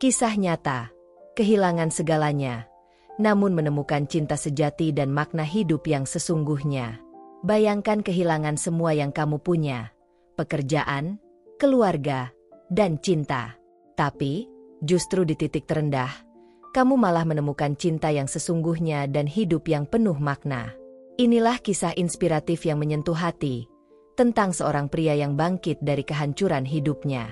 Kisah nyata, kehilangan segalanya, namun menemukan cinta sejati dan makna hidup yang sesungguhnya. Bayangkan kehilangan semua yang kamu punya, pekerjaan, keluarga, dan cinta. Tapi, justru di titik terendah, kamu malah menemukan cinta yang sesungguhnya dan hidup yang penuh makna. Inilah kisah inspiratif yang menyentuh hati, tentang seorang pria yang bangkit dari kehancuran hidupnya.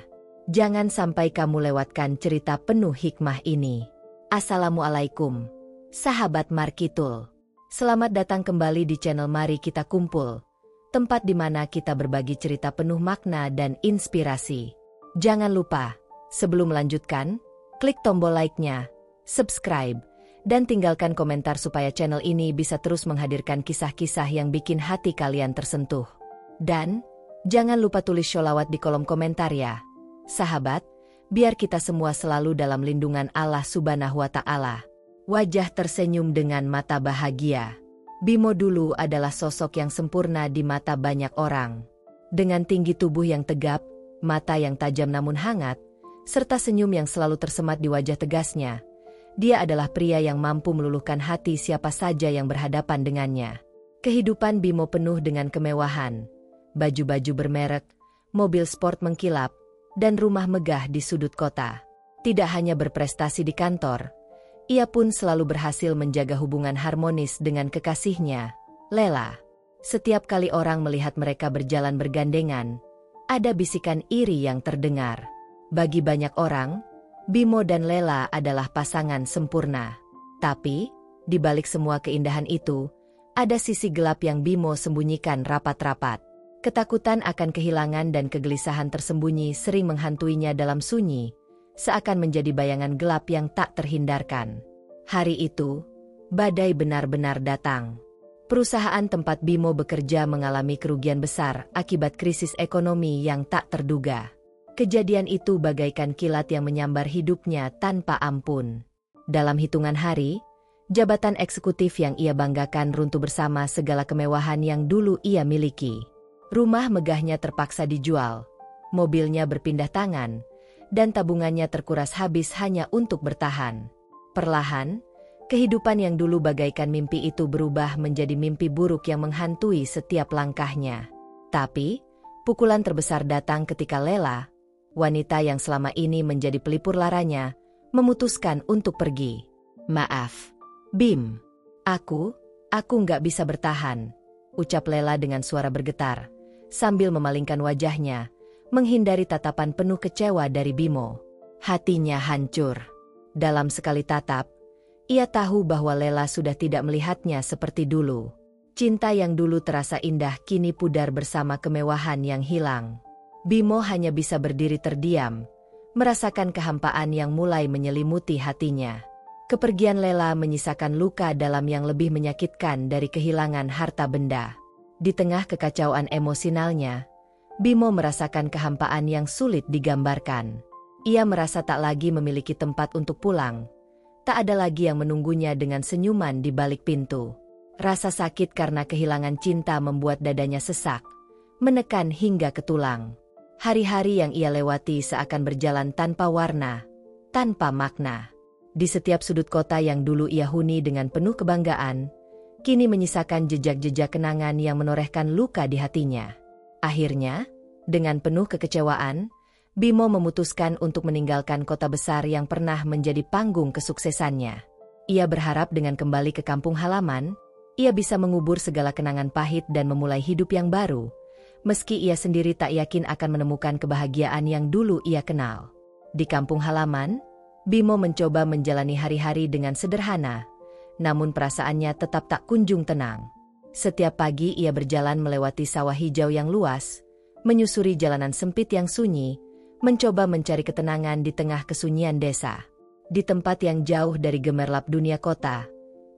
Jangan sampai kamu lewatkan cerita penuh hikmah ini. Assalamualaikum, sahabat Markitul. Selamat datang kembali di channel Mari Kita Kumpul, tempat di mana kita berbagi cerita penuh makna dan inspirasi. Jangan lupa, sebelum melanjutkan, klik tombol like-nya, subscribe, dan tinggalkan komentar supaya channel ini bisa terus menghadirkan kisah-kisah yang bikin hati kalian tersentuh. Dan, jangan lupa tulis sholawat di kolom komentar ya. Sahabat, biar kita semua selalu dalam lindungan Allah Subhanahu wa Ta'ala. Wajah tersenyum dengan mata bahagia. Bimo dulu adalah sosok yang sempurna di mata banyak orang. Dengan tinggi tubuh yang tegap, mata yang tajam namun hangat, serta senyum yang selalu tersemat di wajah tegasnya, dia adalah pria yang mampu meluluhkan hati siapa saja yang berhadapan dengannya. Kehidupan Bimo penuh dengan kemewahan, baju-baju bermerek, mobil sport mengkilap, dan rumah megah di sudut kota. Tidak hanya berprestasi di kantor, ia pun selalu berhasil menjaga hubungan harmonis dengan kekasihnya, Lela. Setiap kali orang melihat mereka berjalan bergandengan, ada bisikan iri yang terdengar. Bagi banyak orang, Bimo dan Lela adalah pasangan sempurna. Tapi, di balik semua keindahan itu, ada sisi gelap yang Bimo sembunyikan rapat-rapat. Ketakutan akan kehilangan dan kegelisahan tersembunyi sering menghantuinya dalam sunyi, seakan menjadi bayangan gelap yang tak terhindarkan. Hari itu, badai benar-benar datang. Perusahaan tempat Bimo bekerja mengalami kerugian besar akibat krisis ekonomi yang tak terduga. Kejadian itu bagaikan kilat yang menyambar hidupnya tanpa ampun. Dalam hitungan hari, jabatan eksekutif yang ia banggakan runtuh bersama segala kemewahan yang dulu ia miliki. Rumah megahnya terpaksa dijual, mobilnya berpindah tangan, dan tabungannya terkuras habis hanya untuk bertahan. Perlahan, kehidupan yang dulu bagaikan mimpi itu berubah menjadi mimpi buruk yang menghantui setiap langkahnya. Tapi, pukulan terbesar datang ketika Lela, wanita yang selama ini menjadi pelipur laranya, memutuskan untuk pergi. "Maaf, Bim. Aku nggak bisa bertahan," ucap Lela dengan suara bergetar, sambil memalingkan wajahnya, menghindari tatapan penuh kecewa dari Bimo. Hatinya hancur. Dalam sekali tatap, ia tahu bahwa Lela sudah tidak melihatnya seperti dulu. Cinta yang dulu terasa indah kini pudar bersama kemewahan yang hilang. Bimo hanya bisa berdiri terdiam, merasakan kehampaan yang mulai menyelimuti hatinya. Kepergian Lela menyisakan luka dalam yang lebih menyakitkan dari kehilangan harta benda. Di tengah kekacauan emosionalnya, Bimo merasakan kehampaan yang sulit digambarkan. Ia merasa tak lagi memiliki tempat untuk pulang. Tak ada lagi yang menunggunya dengan senyuman di balik pintu. Rasa sakit karena kehilangan cinta membuat dadanya sesak, menekan hingga ke tulang. Hari-hari yang ia lewati seakan berjalan tanpa warna, tanpa makna. Di setiap sudut kota yang dulu ia huni dengan penuh kebanggaan, kini menyisakan jejak-jejak kenangan yang menorehkan luka di hatinya. Akhirnya, dengan penuh kekecewaan, Bimo memutuskan untuk meninggalkan kota besar yang pernah menjadi panggung kesuksesannya. Ia berharap dengan kembali ke kampung halaman, ia bisa mengubur segala kenangan pahit dan memulai hidup yang baru. Meski ia sendiri tak yakin akan menemukan kebahagiaan yang dulu ia kenal. Di kampung halaman, Bimo mencoba menjalani hari-hari dengan sederhana, namun perasaannya tetap tak kunjung tenang. Setiap pagi ia berjalan melewati sawah hijau yang luas, menyusuri jalanan sempit yang sunyi, mencoba mencari ketenangan di tengah kesunyian desa. Di tempat yang jauh dari gemerlap dunia kota,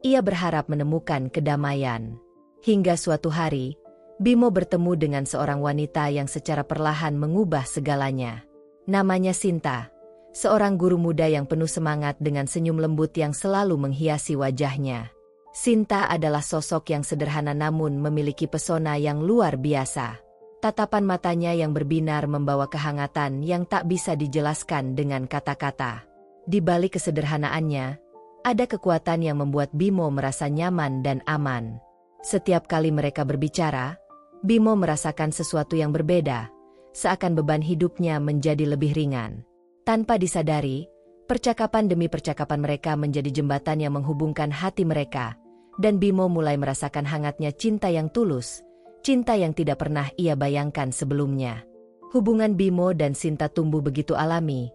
ia berharap menemukan kedamaian. Hingga suatu hari, Bimo bertemu dengan seorang wanita yang secara perlahan mengubah segalanya. Namanya Sinta, seorang guru muda yang penuh semangat dengan senyum lembut yang selalu menghiasi wajahnya. Sinta adalah sosok yang sederhana namun memiliki pesona yang luar biasa. Tatapan matanya yang berbinar membawa kehangatan yang tak bisa dijelaskan dengan kata-kata. Di balik kesederhanaannya, ada kekuatan yang membuat Bimo merasa nyaman dan aman. Setiap kali mereka berbicara, Bimo merasakan sesuatu yang berbeda, seakan beban hidupnya menjadi lebih ringan. Tanpa disadari, percakapan demi percakapan mereka menjadi jembatan yang menghubungkan hati mereka, dan Bimo mulai merasakan hangatnya cinta yang tulus, cinta yang tidak pernah ia bayangkan sebelumnya. Hubungan Bimo dan Sinta tumbuh begitu alami,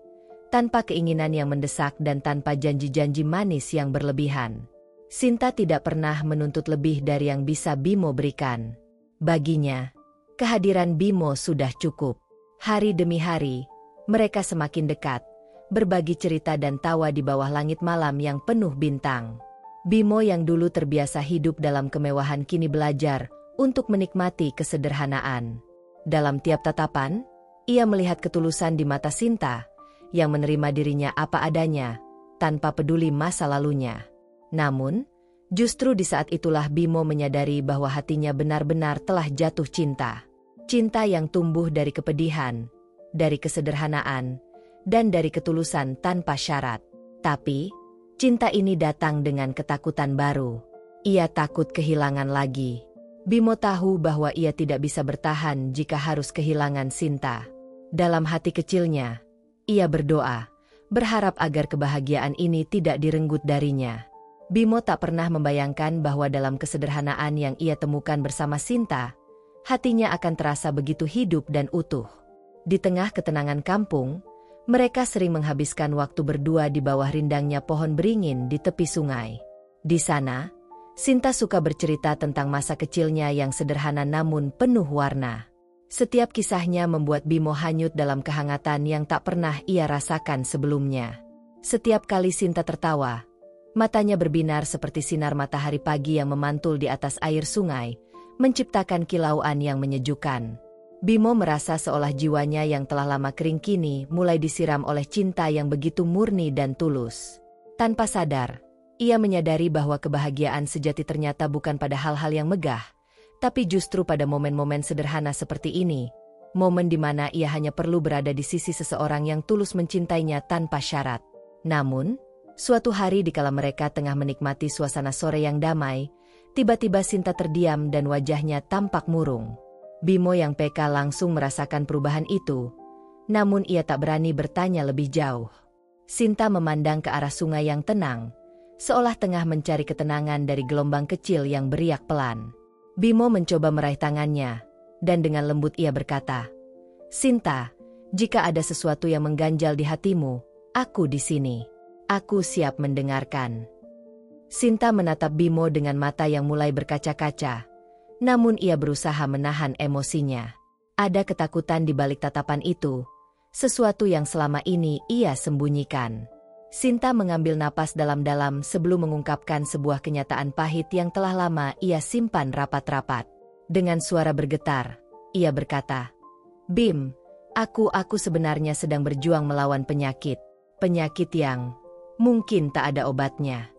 tanpa keinginan yang mendesak dan tanpa janji-janji manis yang berlebihan. Sinta tidak pernah menuntut lebih dari yang bisa Bimo berikan. Baginya, kehadiran Bimo sudah cukup. Hari demi hari, mereka semakin dekat, berbagi cerita dan tawa di bawah langit malam yang penuh bintang. Bimo yang dulu terbiasa hidup dalam kemewahan kini belajar untuk menikmati kesederhanaan. Dalam tiap tatapan, ia melihat ketulusan di mata Sinta, yang menerima dirinya apa adanya, tanpa peduli masa lalunya. Namun, justru di saat itulah Bimo menyadari bahwa hatinya benar-benar telah jatuh cinta. Cinta yang tumbuh dari kepedihan, dari kesederhanaan, dan dari ketulusan tanpa syarat. Tapi, cinta ini datang dengan ketakutan baru. Ia takut kehilangan lagi. Bimo tahu bahwa ia tidak bisa bertahan jika harus kehilangan Sinta. Dalam hati kecilnya, ia berdoa, berharap agar kebahagiaan ini tidak direnggut darinya. Bimo tak pernah membayangkan bahwa dalam kesederhanaan yang ia temukan bersama Sinta, hatinya akan terasa begitu hidup dan utuh. Di tengah ketenangan kampung, mereka sering menghabiskan waktu berdua di bawah rindangnya pohon beringin di tepi sungai. Di sana, Sinta suka bercerita tentang masa kecilnya yang sederhana namun penuh warna. Setiap kisahnya membuat Bimo hanyut dalam kehangatan yang tak pernah ia rasakan sebelumnya. Setiap kali Sinta tertawa, matanya berbinar seperti sinar matahari pagi yang memantul di atas air sungai, menciptakan kilauan yang menyejukkan. Bimo merasa seolah jiwanya yang telah lama kering kini mulai disiram oleh cinta yang begitu murni dan tulus. Tanpa sadar, ia menyadari bahwa kebahagiaan sejati ternyata bukan pada hal-hal yang megah, tapi justru pada momen-momen sederhana seperti ini, momen di mana ia hanya perlu berada di sisi seseorang yang tulus mencintainya tanpa syarat. Namun, suatu hari dikala mereka tengah menikmati suasana sore yang damai, tiba-tiba Sinta terdiam dan wajahnya tampak murung. Bimo yang peka langsung merasakan perubahan itu, namun ia tak berani bertanya lebih jauh. Sinta memandang ke arah sungai yang tenang, seolah tengah mencari ketenangan dari gelombang kecil yang beriak pelan. Bimo mencoba meraih tangannya, dan dengan lembut ia berkata, "Sinta, jika ada sesuatu yang mengganjal di hatimu, aku di sini. Aku siap mendengarkan." Sinta menatap Bimo dengan mata yang mulai berkaca-kaca, namun ia berusaha menahan emosinya. Ada ketakutan di balik tatapan itu, sesuatu yang selama ini ia sembunyikan. Sinta mengambil napas dalam-dalam sebelum mengungkapkan sebuah kenyataan pahit yang telah lama ia simpan rapat-rapat. Dengan suara bergetar, ia berkata, "Bim, aku sebenarnya sedang berjuang melawan penyakit. Penyakit yang mungkin tak ada obatnya."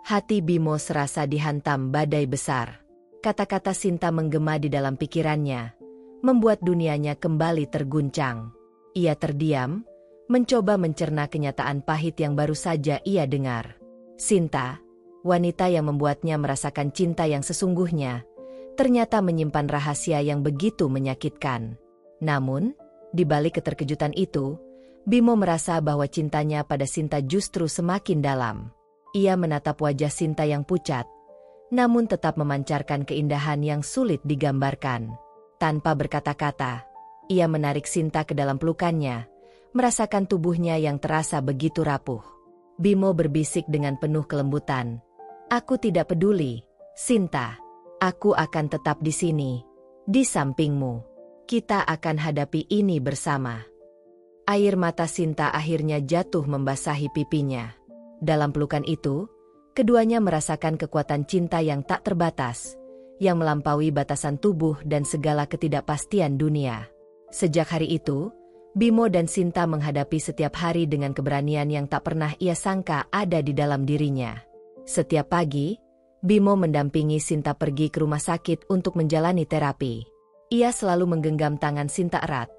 Hati Bimo serasa dihantam badai besar. Kata-kata Sinta menggema di dalam pikirannya, membuat dunianya kembali terguncang. Ia terdiam, mencoba mencerna kenyataan pahit yang baru saja ia dengar. Sinta, wanita yang membuatnya merasakan cinta yang sesungguhnya, ternyata menyimpan rahasia yang begitu menyakitkan. Namun, di balik keterkejutan itu, Bimo merasa bahwa cintanya pada Sinta justru semakin dalam. Ia menatap wajah Sinta yang pucat, namun tetap memancarkan keindahan yang sulit digambarkan. Tanpa berkata-kata, ia menarik Sinta ke dalam pelukannya, merasakan tubuhnya yang terasa begitu rapuh. Bimo berbisik dengan penuh kelembutan, "Aku tidak peduli, Sinta. Aku akan tetap di sini, di sampingmu. Kita akan hadapi ini bersama." Air mata Sinta akhirnya jatuh membasahi pipinya. Dalam pelukan itu, keduanya merasakan kekuatan cinta yang tak terbatas, yang melampaui batasan tubuh dan segala ketidakpastian dunia. Sejak hari itu, Bimo dan Sinta menghadapi setiap hari dengan keberanian yang tak pernah ia sangka ada di dalam dirinya. Setiap pagi, Bimo mendampingi Sinta pergi ke rumah sakit untuk menjalani terapi. Ia selalu menggenggam tangan Sinta erat,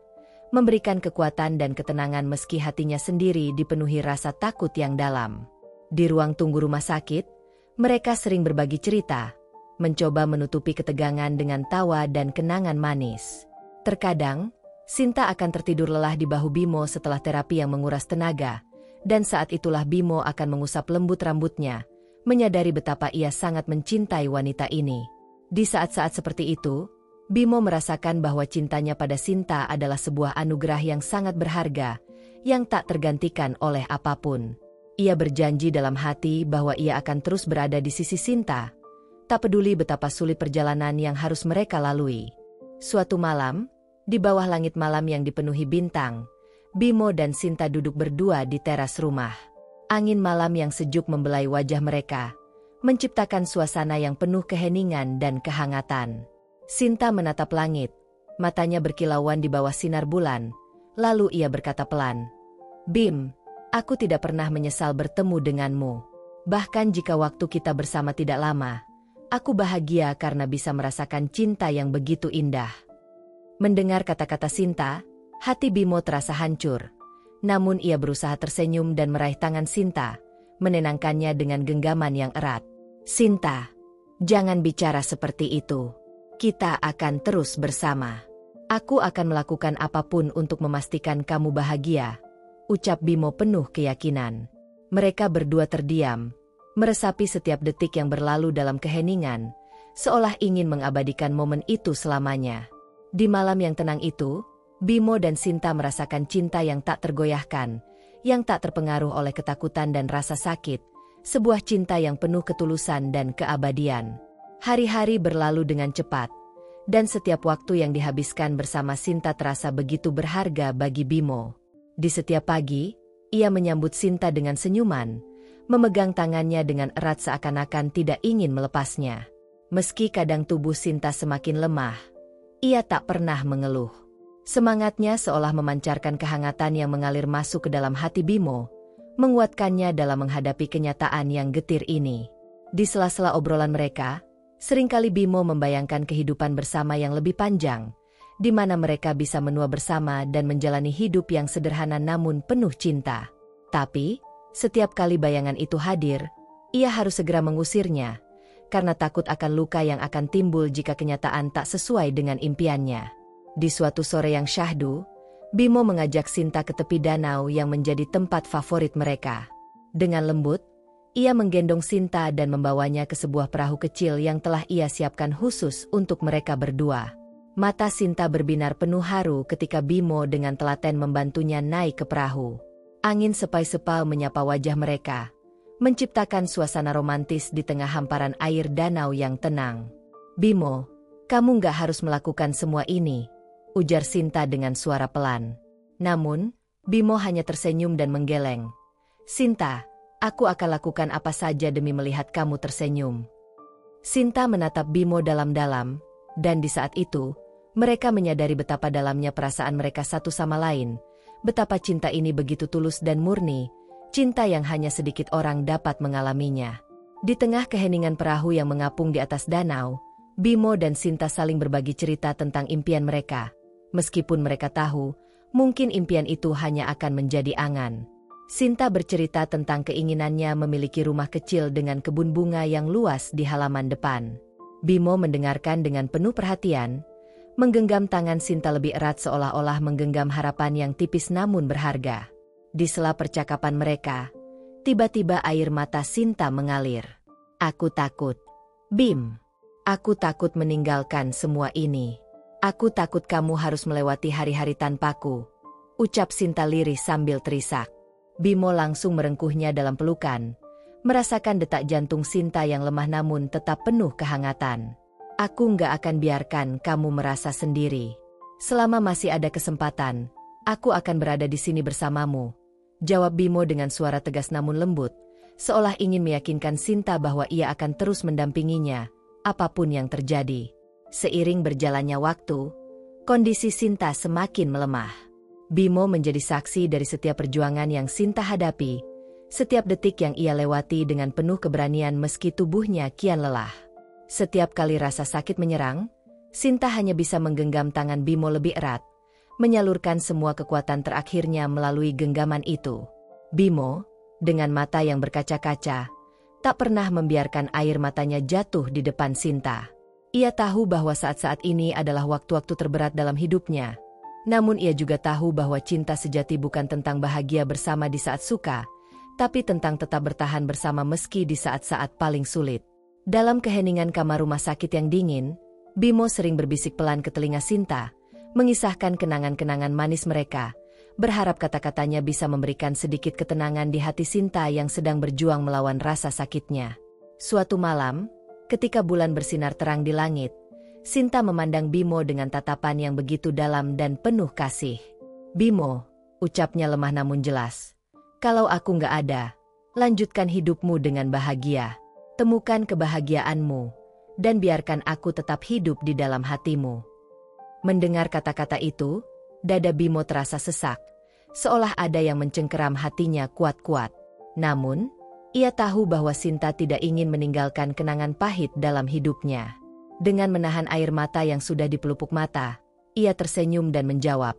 memberikan kekuatan dan ketenangan meski hatinya sendiri dipenuhi rasa takut yang dalam. Di ruang tunggu rumah sakit, mereka sering berbagi cerita, mencoba menutupi ketegangan dengan tawa dan kenangan manis. Terkadang, Sinta akan tertidur lelah di bahu Bimo setelah terapi yang menguras tenaga, dan saat itulah Bimo akan mengusap lembut rambutnya, menyadari betapa ia sangat mencintai wanita ini. Di saat-saat seperti itu, Bimo merasakan bahwa cintanya pada Sinta adalah sebuah anugerah yang sangat berharga, yang tak tergantikan oleh apapun. Ia berjanji dalam hati bahwa ia akan terus berada di sisi Sinta, tak peduli betapa sulit perjalanan yang harus mereka lalui. Suatu malam, di bawah langit malam yang dipenuhi bintang, Bimo dan Sinta duduk berdua di teras rumah. Angin malam yang sejuk membelai wajah mereka, menciptakan suasana yang penuh keheningan dan kehangatan. Sinta menatap langit, matanya berkilauan di bawah sinar bulan, lalu ia berkata pelan, "Bim, aku tidak pernah menyesal bertemu denganmu. Bahkan jika waktu kita bersama tidak lama, aku bahagia karena bisa merasakan cinta yang begitu indah." Mendengar kata-kata Sinta, hati Bimo terasa hancur. Namun ia berusaha tersenyum dan meraih tangan Sinta, menenangkannya dengan genggaman yang erat. "Sinta, jangan bicara seperti itu. Kita akan terus bersama. Aku akan melakukan apapun untuk memastikan kamu bahagia," ucap Bimo penuh keyakinan. Mereka berdua terdiam, meresapi setiap detik yang berlalu dalam keheningan, seolah ingin mengabadikan momen itu selamanya. Di malam yang tenang itu, Bimo dan Sinta merasakan cinta yang tak tergoyahkan, yang tak terpengaruh oleh ketakutan dan rasa sakit, sebuah cinta yang penuh ketulusan dan keabadian. Hari-hari berlalu dengan cepat, dan setiap waktu yang dihabiskan bersama Sinta terasa begitu berharga bagi Bimo. Di setiap pagi, ia menyambut Sinta dengan senyuman, memegang tangannya dengan erat seakan-akan tidak ingin melepasnya. Meski kadang tubuh Sinta semakin lemah, ia tak pernah mengeluh. Semangatnya seolah memancarkan kehangatan yang mengalir masuk ke dalam hati Bimo, menguatkannya dalam menghadapi kenyataan yang getir ini. Di sela-sela obrolan mereka, seringkali Bimo membayangkan kehidupan bersama yang lebih panjang, di mana mereka bisa menua bersama dan menjalani hidup yang sederhana namun penuh cinta. Tapi, setiap kali bayangan itu hadir, ia harus segera mengusirnya, karena takut akan luka yang akan timbul jika kenyataan tak sesuai dengan impiannya. Di suatu sore yang syahdu, Bimo mengajak Sinta ke tepi danau yang menjadi tempat favorit mereka. Dengan lembut, ia menggendong Sinta dan membawanya ke sebuah perahu kecil yang telah ia siapkan khusus untuk mereka berdua. Mata Sinta berbinar penuh haru ketika Bimo dengan telaten membantunya naik ke perahu. Angin sepai-sepau menyapa wajah mereka, menciptakan suasana romantis di tengah hamparan air danau yang tenang. "Bimo, kamu nggak harus melakukan semua ini," ujar Sinta dengan suara pelan. Namun, Bimo hanya tersenyum dan menggeleng. "Sinta, aku akan lakukan apa saja demi melihat kamu tersenyum." Sinta menatap Bimo dalam-dalam, dan di saat itu, mereka menyadari betapa dalamnya perasaan mereka satu sama lain, betapa cinta ini begitu tulus dan murni, cinta yang hanya sedikit orang dapat mengalaminya. Di tengah keheningan perahu yang mengapung di atas danau, Bimo dan Sinta saling berbagi cerita tentang impian mereka. Meskipun mereka tahu, mungkin impian itu hanya akan menjadi angan. Sinta bercerita tentang keinginannya memiliki rumah kecil dengan kebun bunga yang luas di halaman depan. Bimo mendengarkan dengan penuh perhatian, menggenggam tangan Sinta lebih erat seolah-olah menggenggam harapan yang tipis namun berharga. Di sela percakapan mereka, tiba-tiba air mata Sinta mengalir. "Aku takut, Bim. Aku takut meninggalkan semua ini. Aku takut kamu harus melewati hari-hari tanpaku," ucap Sinta lirih sambil terisak. Bimo langsung merengkuhnya dalam pelukan, merasakan detak jantung Sinta yang lemah namun tetap penuh kehangatan. "Aku nggak akan biarkan kamu merasa sendiri. Selama masih ada kesempatan, aku akan berada di sini bersamamu," jawab Bimo dengan suara tegas namun lembut, seolah ingin meyakinkan Sinta bahwa ia akan terus mendampinginya, apapun yang terjadi. Seiring berjalannya waktu, kondisi Sinta semakin melemah. Bimo menjadi saksi dari setiap perjuangan yang Sinta hadapi, setiap detik yang ia lewati dengan penuh keberanian meski tubuhnya kian lelah. Setiap kali rasa sakit menyerang, Sinta hanya bisa menggenggam tangan Bimo lebih erat, menyalurkan semua kekuatan terakhirnya melalui genggaman itu. Bimo, dengan mata yang berkaca-kaca, tak pernah membiarkan air matanya jatuh di depan Sinta. Ia tahu bahwa saat-saat ini adalah waktu-waktu terberat dalam hidupnya. Namun ia juga tahu bahwa cinta sejati bukan tentang bahagia bersama di saat suka, tapi tentang tetap bertahan bersama meski di saat-saat paling sulit. Dalam keheningan kamar rumah sakit yang dingin, Bimo sering berbisik pelan ke telinga Sinta, mengisahkan kenangan-kenangan manis mereka, berharap kata-katanya bisa memberikan sedikit ketenangan di hati Sinta yang sedang berjuang melawan rasa sakitnya. Suatu malam, ketika bulan bersinar terang di langit, Sinta memandang Bimo dengan tatapan yang begitu dalam dan penuh kasih. "Bimo," ucapnya lemah namun jelas, "kalau aku nggak ada, lanjutkan hidupmu dengan bahagia. Temukan kebahagiaanmu, dan biarkan aku tetap hidup di dalam hatimu." Mendengar kata-kata itu, dada Bimo terasa sesak, seolah ada yang mencengkeram hatinya kuat-kuat. Namun, ia tahu bahwa Sinta tidak ingin meninggalkan kenangan pahit dalam hidupnya. Dengan menahan air mata yang sudah di pelupuk mata, ia tersenyum dan menjawab,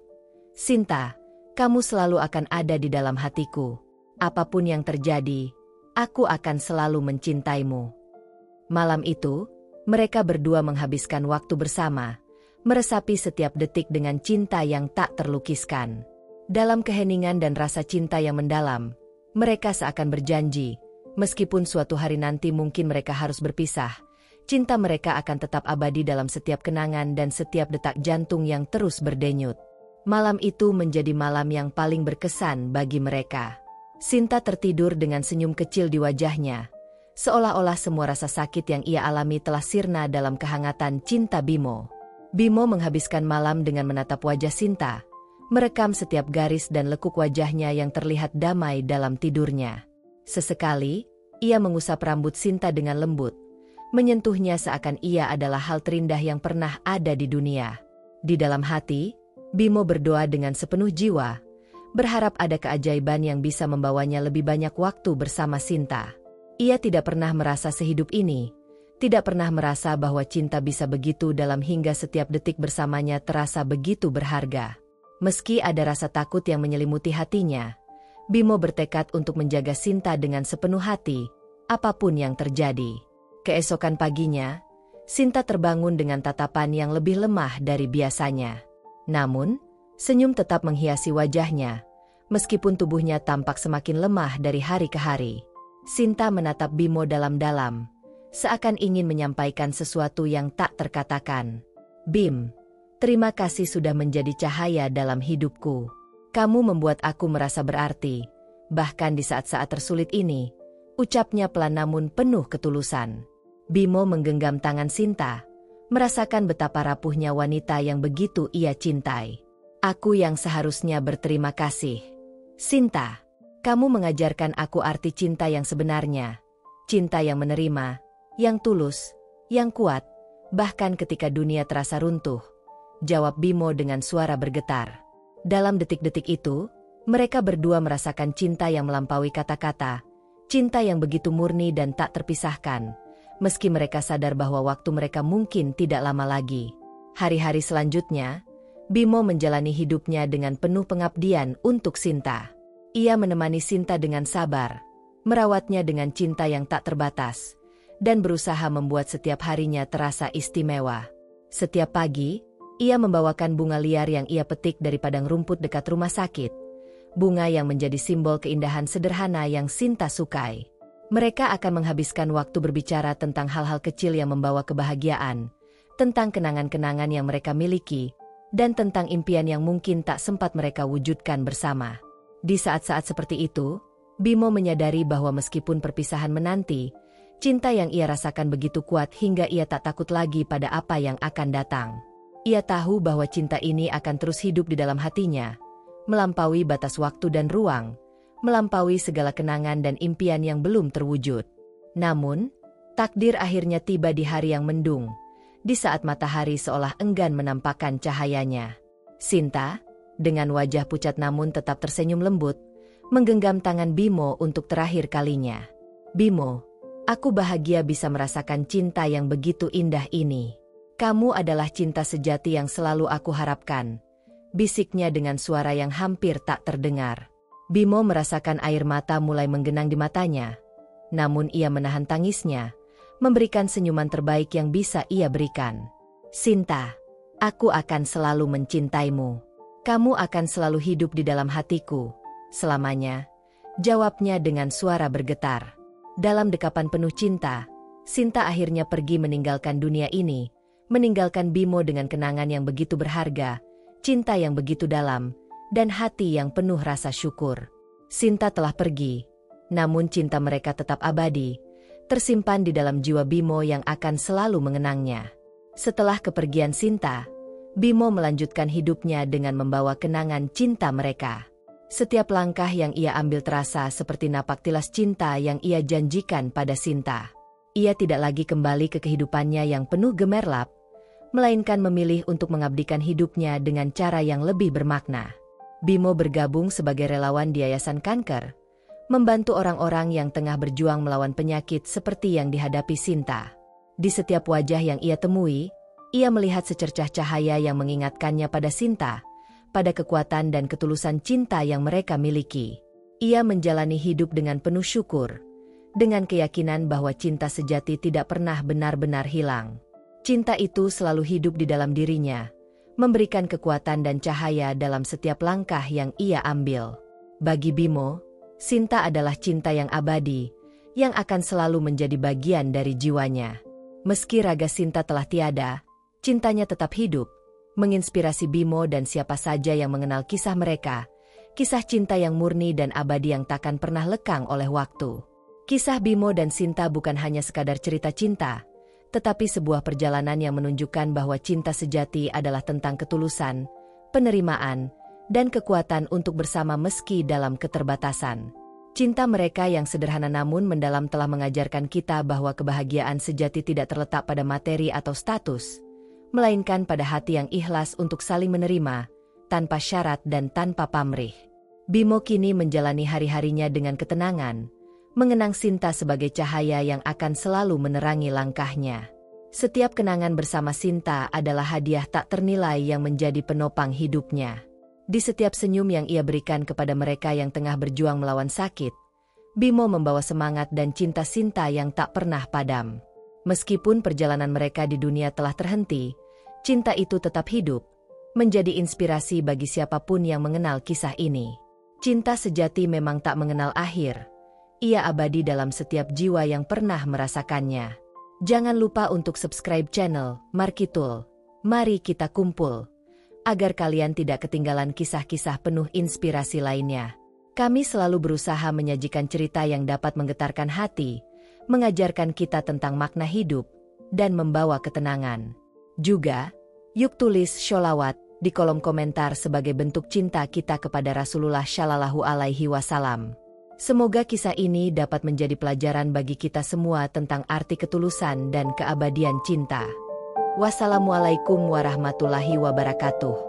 "Sinta, kamu selalu akan ada di dalam hatiku. Apapun yang terjadi, aku akan selalu mencintaimu." Malam itu, mereka berdua menghabiskan waktu bersama, meresapi setiap detik dengan cinta yang tak terlukiskan. Dalam keheningan dan rasa cinta yang mendalam, mereka seakan berjanji, meskipun suatu hari nanti mungkin mereka harus berpisah, cinta mereka akan tetap abadi dalam setiap kenangan dan setiap detak jantung yang terus berdenyut. Malam itu menjadi malam yang paling berkesan bagi mereka. Sinta tertidur dengan senyum kecil di wajahnya, seolah-olah semua rasa sakit yang ia alami telah sirna dalam kehangatan cinta Bimo. Bimo menghabiskan malam dengan menatap wajah Sinta, merekam setiap garis dan lekuk wajahnya yang terlihat damai dalam tidurnya. Sesekali, ia mengusap rambut Sinta dengan lembut, menyentuhnya seakan ia adalah hal terindah yang pernah ada di dunia. Di dalam hati, Bimo berdoa dengan sepenuh jiwa, berharap ada keajaiban yang bisa membawanya lebih banyak waktu bersama Sinta. Ia tidak pernah merasa sehidup ini, tidak pernah merasa bahwa cinta bisa begitu dalam hingga setiap detik bersamanya terasa begitu berharga. Meski ada rasa takut yang menyelimuti hatinya, Bimo bertekad untuk menjaga Sinta dengan sepenuh hati, apapun yang terjadi. Keesokan paginya, Sinta terbangun dengan tatapan yang lebih lemah dari biasanya. Namun, senyum tetap menghiasi wajahnya, meskipun tubuhnya tampak semakin lemah dari hari ke hari. Sinta menatap Bimo dalam-dalam, seakan ingin menyampaikan sesuatu yang tak terkatakan. "Bim, terima kasih sudah menjadi cahaya dalam hidupku. Kamu membuat aku merasa berarti, bahkan di saat-saat tersulit ini," ucapnya pelan namun penuh ketulusan. Bimo menggenggam tangan Sinta, merasakan betapa rapuhnya wanita yang begitu ia cintai. "Aku yang seharusnya berterima kasih. Sinta, kamu mengajarkan aku arti cinta yang sebenarnya, cinta yang menerima, yang tulus, yang kuat, bahkan ketika dunia terasa runtuh," jawab Bimo dengan suara bergetar. Dalam detik-detik itu, mereka berdua merasakan cinta yang melampaui kata-kata, cinta yang begitu murni dan tak terpisahkan, meski mereka sadar bahwa waktu mereka mungkin tidak lama lagi. Hari-hari selanjutnya, Bimo menjalani hidupnya dengan penuh pengabdian untuk Sinta. Ia menemani Sinta dengan sabar, merawatnya dengan cinta yang tak terbatas, dan berusaha membuat setiap harinya terasa istimewa. Setiap pagi, ia membawakan bunga liar yang ia petik dari padang rumput dekat rumah sakit, bunga yang menjadi simbol keindahan sederhana yang Sinta sukai. Mereka akan menghabiskan waktu berbicara tentang hal-hal kecil yang membawa kebahagiaan, tentang kenangan-kenangan yang mereka miliki, dan tentang impian yang mungkin tak sempat mereka wujudkan bersama. Di saat-saat seperti itu, Bimo menyadari bahwa meskipun perpisahan menanti, cinta yang ia rasakan begitu kuat hingga ia tak takut lagi pada apa yang akan datang. Ia tahu bahwa cinta ini akan terus hidup di dalam hatinya, melampaui batas waktu dan ruang, melampaui segala kenangan dan impian yang belum terwujud. Namun, takdir akhirnya tiba di hari yang mendung, di saat matahari seolah enggan menampakkan cahayanya. Sinta, dengan wajah pucat namun tetap tersenyum lembut, menggenggam tangan Bimo untuk terakhir kalinya. "Bimo, aku bahagia bisa merasakan cinta yang begitu indah ini. Kamu adalah cinta sejati yang selalu aku harapkan, bisiknya dengan suara yang hampir tak terdengar. Bimo merasakan air mata mulai menggenang di matanya. Namun ia menahan tangisnya, memberikan senyuman terbaik yang bisa ia berikan. Sinta, aku akan selalu mencintaimu. Kamu akan selalu hidup di dalam hatiku, selamanya, jawabnya dengan suara bergetar. Dalam dekapan penuh cinta, Sinta akhirnya pergi meninggalkan dunia ini, meninggalkan Bimo dengan kenangan yang begitu berharga, cinta yang begitu dalam, dan hati yang penuh rasa syukur. Sinta telah pergi, namun cinta mereka tetap abadi, tersimpan di dalam jiwa Bimo yang akan selalu mengenangnya. Setelah kepergian Sinta, Bimo melanjutkan hidupnya dengan membawa kenangan cinta mereka. Setiap langkah yang ia ambil terasa seperti napak tilas cinta yang ia janjikan pada Sinta. Ia tidak lagi kembali ke kehidupannya yang penuh gemerlap, melainkan memilih untuk mengabdikan hidupnya dengan cara yang lebih bermakna. Bimo bergabung sebagai relawan di Yayasan Kanker, membantu orang-orang yang tengah berjuang melawan penyakit seperti yang dihadapi Sinta. Di setiap wajah yang ia temui, ia melihat secercah cahaya yang mengingatkannya pada Sinta, pada kekuatan dan ketulusan cinta yang mereka miliki. Ia menjalani hidup dengan penuh syukur, dengan keyakinan bahwa cinta sejati tidak pernah benar-benar hilang. Cinta itu selalu hidup di dalam dirinya, memberikan kekuatan dan cahaya dalam setiap langkah yang ia ambil. Bagi Bimo, Sinta adalah cinta yang abadi, yang akan selalu menjadi bagian dari jiwanya. Meski raga Sinta telah tiada, cintanya tetap hidup, menginspirasi Bimo dan siapa saja yang mengenal kisah mereka, kisah cinta yang murni dan abadi yang takkan pernah lekang oleh waktu. Kisah Bimo dan Sinta bukan hanya sekadar cerita cinta, tetapi sebuah perjalanan yang menunjukkan bahwa cinta sejati adalah tentang ketulusan, penerimaan, dan kekuatan untuk bersama meski dalam keterbatasan. Cinta mereka yang sederhana namun mendalam telah mengajarkan kita bahwa kebahagiaan sejati tidak terletak pada materi atau status, melainkan pada hati yang ikhlas untuk saling menerima, tanpa syarat dan tanpa pamrih. Bimo kini menjalani hari-harinya dengan ketenangan, mengenang Sinta sebagai cahaya yang akan selalu menerangi langkahnya. Setiap kenangan bersama Sinta adalah hadiah tak ternilai yang menjadi penopang hidupnya. Di setiap senyum yang ia berikan kepada mereka yang tengah berjuang melawan sakit, Bimo membawa semangat dan cinta Sinta yang tak pernah padam. Meskipun perjalanan mereka di dunia telah terhenti, cinta itu tetap hidup, menjadi inspirasi bagi siapapun yang mengenal kisah ini. Cinta sejati memang tak mengenal akhir. Ia abadi dalam setiap jiwa yang pernah merasakannya. Jangan lupa untuk subscribe channel Markitul. Mari kita kumpul, agar kalian tidak ketinggalan kisah-kisah penuh inspirasi lainnya. Kami selalu berusaha menyajikan cerita yang dapat menggetarkan hati, mengajarkan kita tentang makna hidup, dan membawa ketenangan. Juga, yuk tulis sholawat di kolom komentar sebagai bentuk cinta kita kepada Rasulullah Shallallahu Alaihi Wasallam. Semoga kisah ini dapat menjadi pelajaran bagi kita semua tentang arti ketulusan dan keabadian cinta. Wassalamualaikum warahmatullahi wabarakatuh.